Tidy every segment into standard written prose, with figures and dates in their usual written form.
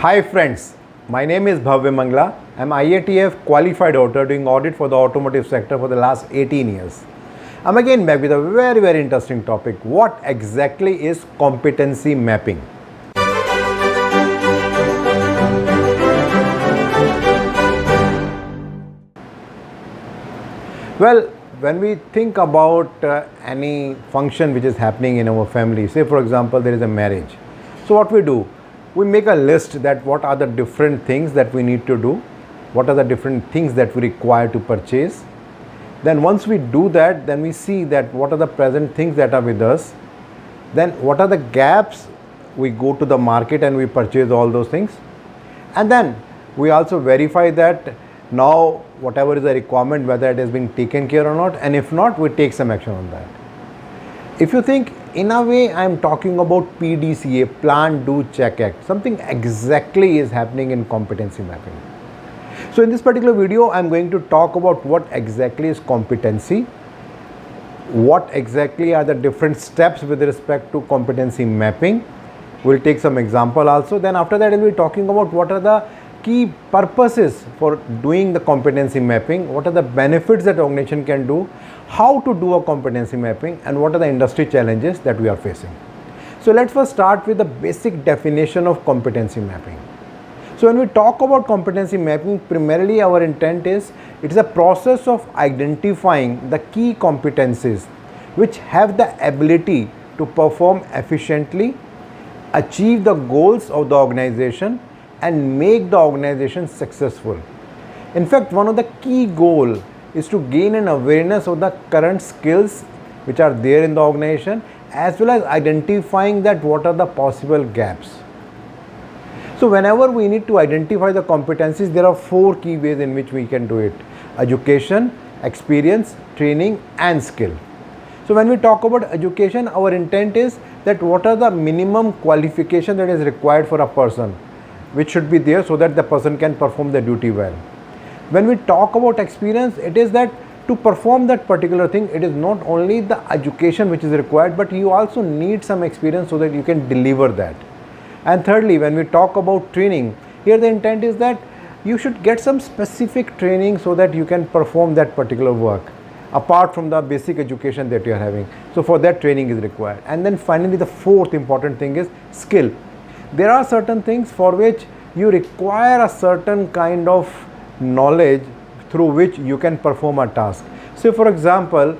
Hi friends, my name is Bhavya Mangla. I'm IATF qualified auditor doing audit for the automotive sector for the last 18 years. I'm again back with a very interesting topic. What exactly is competency mapping? Well, when we think about any function which is happening in our family, say for example there is a marriage. So what we do? We make a list that what are the different things that we need to do, what are the different things that we require to purchase. Then once we do that, then we see that what are the present things that are with us. Then what are the gaps, we go to the market and we purchase all those things. And then we also verify that now whatever is the requirement, whether it has been taken care or not, and if not, we take some action on that. If you think, in a way I am talking about PDCA, Plan, Do, Check, Act. Something exactly is happening in competency mapping. So in this particular video, I am going to talk about what exactly is competency, what exactly are the different steps with respect to competency mapping. We'll take some example also. Then after that, we'll be talking about what are the key purposes for doing the competency mapping, what are the benefits that organization can do, how to do a competency mapping, and what are the industry challenges that we are facing. So let's first start with the basic definition of competency mapping. So when we talk about competency mapping, primarily our intent is it is a process of identifying the key competencies which have the ability to perform efficiently, achieve the goals of the organization, and make the organization successful. In fact, one of the key goals is to gain an awareness of the current skills which are there in the organization, as well as identifying that what are the possible gaps. So whenever we need to identify the competencies, there are four key ways in which we can do it: education, experience, training, and skill. So when we talk about education, our intent is that what are the minimum qualification that is required for a person, which should be there so that the person can perform the duty well. When we talk about experience, it is that to perform that particular thing, it is not only the education which is required, but you also need some experience so that you can deliver that. And thirdly, when we talk about training, here the intent is that you should get some specific training so that you can perform that particular work apart from the basic education that you are having. So for that, training is required. And then finally, the fourth important thing is skill. There are certain things for which you require a certain kind of knowledge through which you can perform a task. So for example,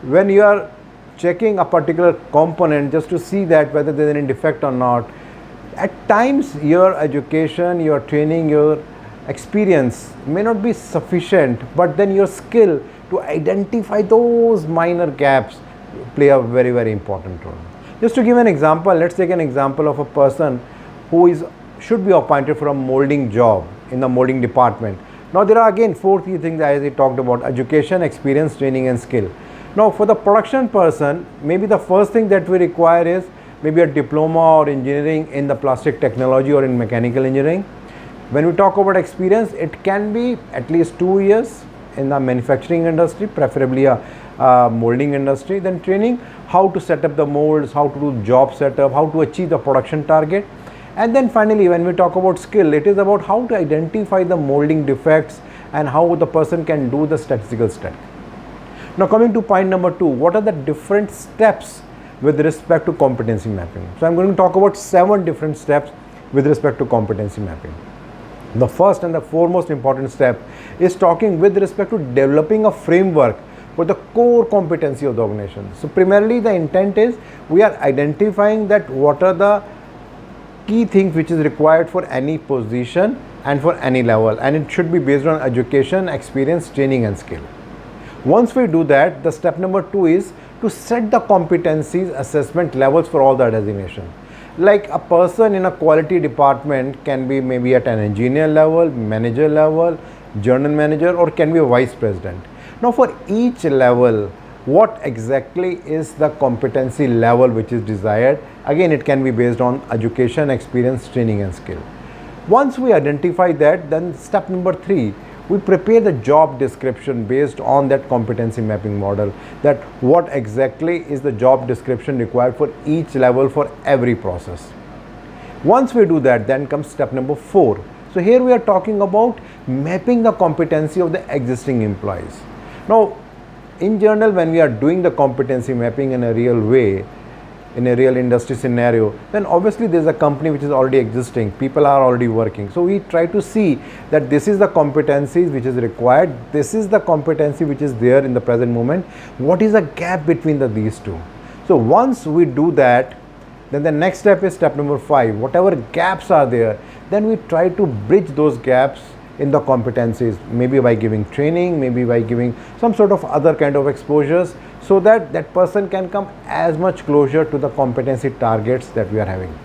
when you are checking a particular component just to see that whether there is any defect or not, at times your education, your training, your experience may not be sufficient, but then your skill to identify those minor gaps play a very important role. Just to give an example, let's take an example of a person who should be appointed for a molding job in the molding department. Now there are again four key things as I talked about: education, experience, training, and skill. Now for the production person, maybe the first thing that we require is maybe a diploma or engineering in the plastic technology or in mechanical engineering. When we talk about experience, it can be at least 2 years in the manufacturing industry, preferably a molding industry. Then training, how to set up the molds, how to do job setup, how to achieve the production target. And then finally, when we talk about skill, it is about how to identify the molding defects and how the person can do the statistical study. Now coming to point number 2, what are the different steps with respect to competency mapping? So I'm going to talk about 7 different steps with respect to competency mapping. The first and the foremost important step is talking with respect to developing a framework for the core competency of the organization. So primarily the intent is we are identifying that what are the key things which is required for any position and for any level, and it should be based on education, experience, training, and skill. Once we do that, the step number 2 is to set the competencies assessment levels for all the designation. Like a person in a quality department can be maybe at an engineer level, manager level, general manager, or can be a vice president. Now for each level, what exactly is the competency level which is desired? Again, it can be based on education, experience, training, and skill. Once we identify that, then step number 3, we prepare the job description based on that competency mapping model, that what exactly is the job description required for each level for every process. Once we do that, then comes step number 4. So here we are talking about mapping the competency of the existing employees. Now, in general, when we are doing the competency mapping in a real way, in a real industry scenario, then obviously there's a company which is already existing, people are already working. So we try to see that this is the competencies which is required, this is the competency which is there in the present moment, what is the gap between these two. So once we do that, then the next step is step number 5. Whatever gaps are there, then we try to bridge those gaps in the competencies, maybe by giving training, maybe by giving some sort of other kind of exposures, so that that person can come as much closer to the competency targets that we are having.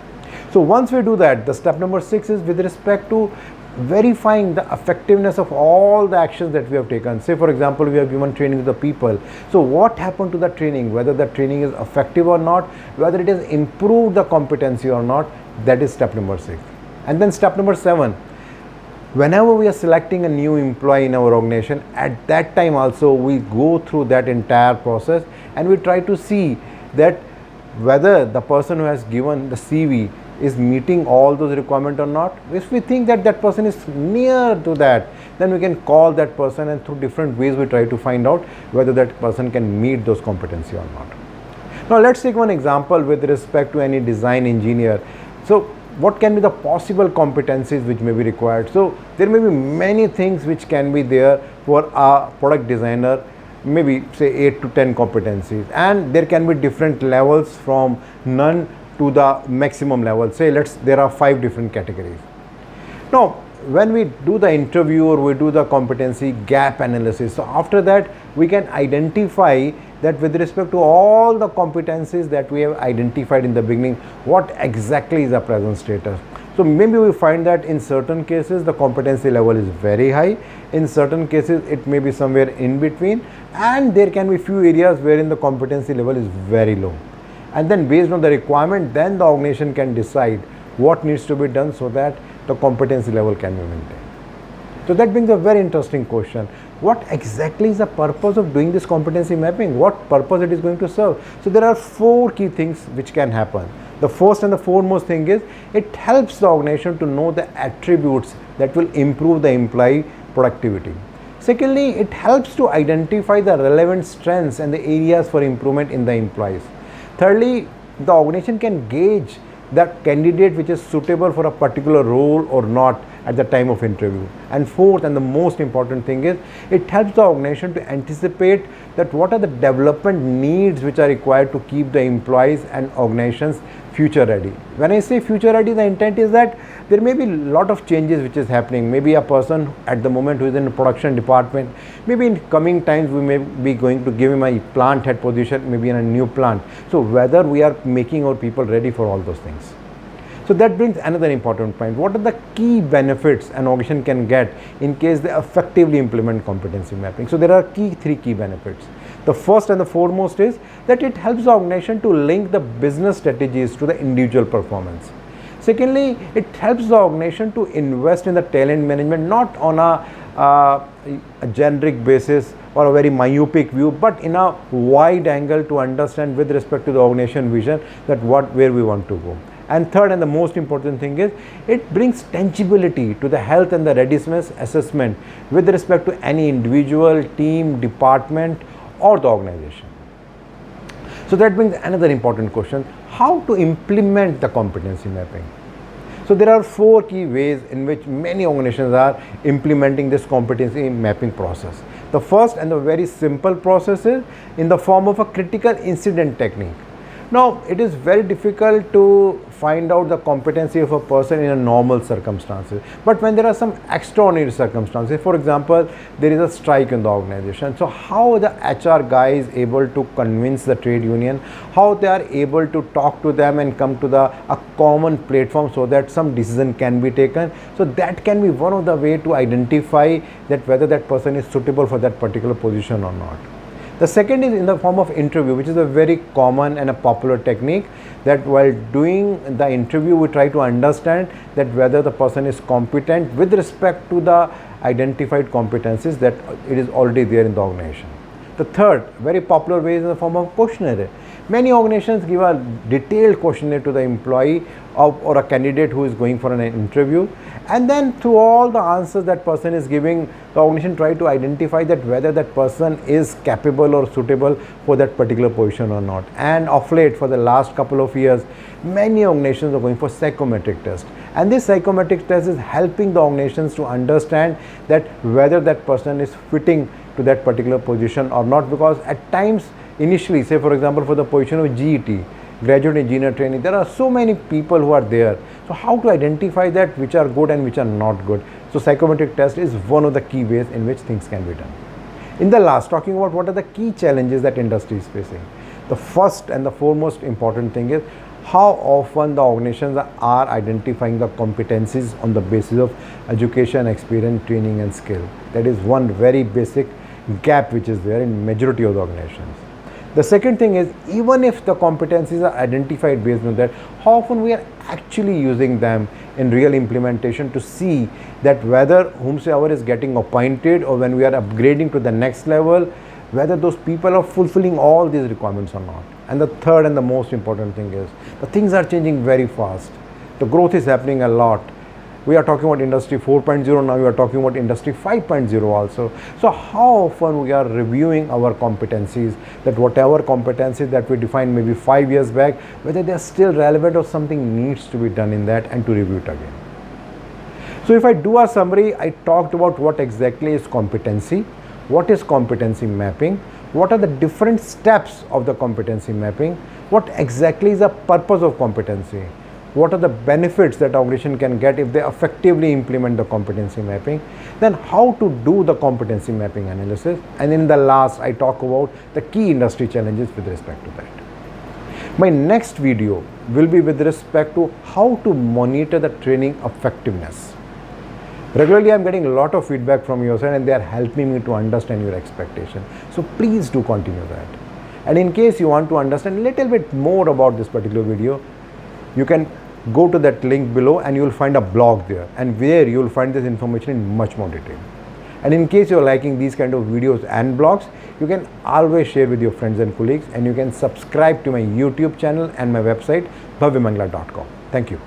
So once we do that, the step number 6 is with respect to verifying the effectiveness of all the actions that we have taken. Say for example, we have given training to the people. So what happened to the training, whether the training is effective or not, whether it has improved the competency or not, that is step number 6. And then step number 7, whenever we are selecting a new employee in our organization, at that time also we go through that entire process and we try to see that whether the person who has given the CV is meeting all those requirements or not. If we think that that person is near to that, then we can call that person, and through different ways we try to find out whether that person can meet those competency or not. Now let's take one example with respect to any design engineer. So what can be the possible competencies which may be required? So there may be many things which can be there for a product designer, maybe say 8 to 10 competencies, and there can be different levels from none to the maximum level. Say there are 5 different categories. Now when we do the interview or we do the competency gap analysis, so after that we can identify that with respect to all the competencies that we have identified in the beginning, what exactly is the present status. So maybe we find that in certain cases the competency level is very high, in certain cases it may be somewhere in between, and there can be few areas wherein the competency level is very low. And then based on the requirement, then the organization can decide what needs to be done so that the competency level can be maintained. So that brings a very interesting question. What exactly is the purpose of doing this competency mapping? What purpose it is going to serve? So there are 4 key things which can happen. The first and the foremost thing is it helps the organization to know the attributes that will improve the employee productivity. Secondly, it helps to identify the relevant strengths and the areas for improvement in the employees. Thirdly, the organization can gauge the candidate which is suitable for a particular role or not at the time of interview. And fourth, and the most important thing is it helps the organization to anticipate that what are the development needs which are required to keep the employees and organizations future ready. When I say future ready, the intent is that there may be a lot of changes which is happening. Maybe a person at the moment who is in the production department, maybe in coming times we may be going to give him a plant head position, maybe in a new plant. So whether we are making our people ready for all those things. So that brings another important point. What are the key benefits an organization can get in case they effectively implement competency mapping? So there are 3 key benefits. The first and the foremost is that it helps the organization to link the business strategies to the individual performance. Secondly, it helps the organization to invest in the talent management, not on a generic basis or a very myopic view, but in a wide angle to understand with respect to the organization vision that where we want to go. And third, and the most important thing is it brings tangibility to the health and the readiness assessment with respect to any individual, team, department or the organization. So that brings another important question: how to implement the competency mapping? So there are 4 key ways in which many organizations are implementing this competency mapping process. The first and the very simple process is in the form of a critical incident technique. Now, it is very difficult to find out the competency of a person in a normal circumstances, but when there are some extraordinary circumstances, for example, there is a strike in the organization. So how the HR guy is able to convince the trade union, how they are able to talk to them and come to a common platform so that some decision can be taken. So that can be one of the way to identify that whether that person is suitable for that particular position or not. The second is in the form of interview, which is a very common and a popular technique, that while doing the interview we try to understand that whether the person is competent with respect to the identified competencies that it is already there in the organization. The third very popular way is in the form of questionnaire, Many organizations give a detailed questionnaire to the employee or a candidate who is going for an interview, and then through all the answers that person is giving, the organization try to identify that whether that person is capable or suitable for that particular position or not. And of late, for the last couple of years, many organizations are going for psychometric test, and this psychometric test is helping the organizations to understand that whether that person is fitting to that particular position or not, because at times initially, say for example for the position of GET, graduate engineer training, there are so many people who are there. So how to identify that which are good and which are not good? So psychometric test is one of the key ways in which things can be done. In the last, talking about what are the key challenges that industry is facing, the first and the foremost important thing is how often the organizations are identifying the competencies on the basis of education, experience, training and skill. That is one very basic gap which is there in majority of the organizations. The second thing is, even if the competencies are identified based on that, how often we are actually using them in real implementation to see that whether whomsoever is getting appointed or when we are upgrading to the next level, whether those people are fulfilling all these requirements or not. And the third and the most important thing is, the things are changing very fast. The growth is happening a lot. We are talking about industry 4.0 now, we are talking about industry 5.0 also. So how often we are reviewing our competencies, that whatever competencies that we defined maybe 5 years back, whether they are still relevant or something needs to be done in that, and to review it again. So if I do a summary, I talked about what exactly is competency, what is competency mapping, what are the different steps of the competency mapping, what exactly is the purpose of competency, what are the benefits that organization can get if they effectively implement the competency mapping, then how to do the competency mapping analysis, and in the last I talk about the key industry challenges with respect to that. My next video will be with respect to how to monitor the training effectiveness. Regularly I am getting a lot of feedback from your side and they are helping me to understand your expectation. So please do continue that. And in case you want to understand a little bit more about this particular video, you can go to that link below and you will find a blog there, and where you will find this information in much more detail. And in case you are liking these kind of videos and blogs, you can always share with your friends and colleagues, and you can subscribe to my YouTube channel and my website bhavyamangala.com. Thank you.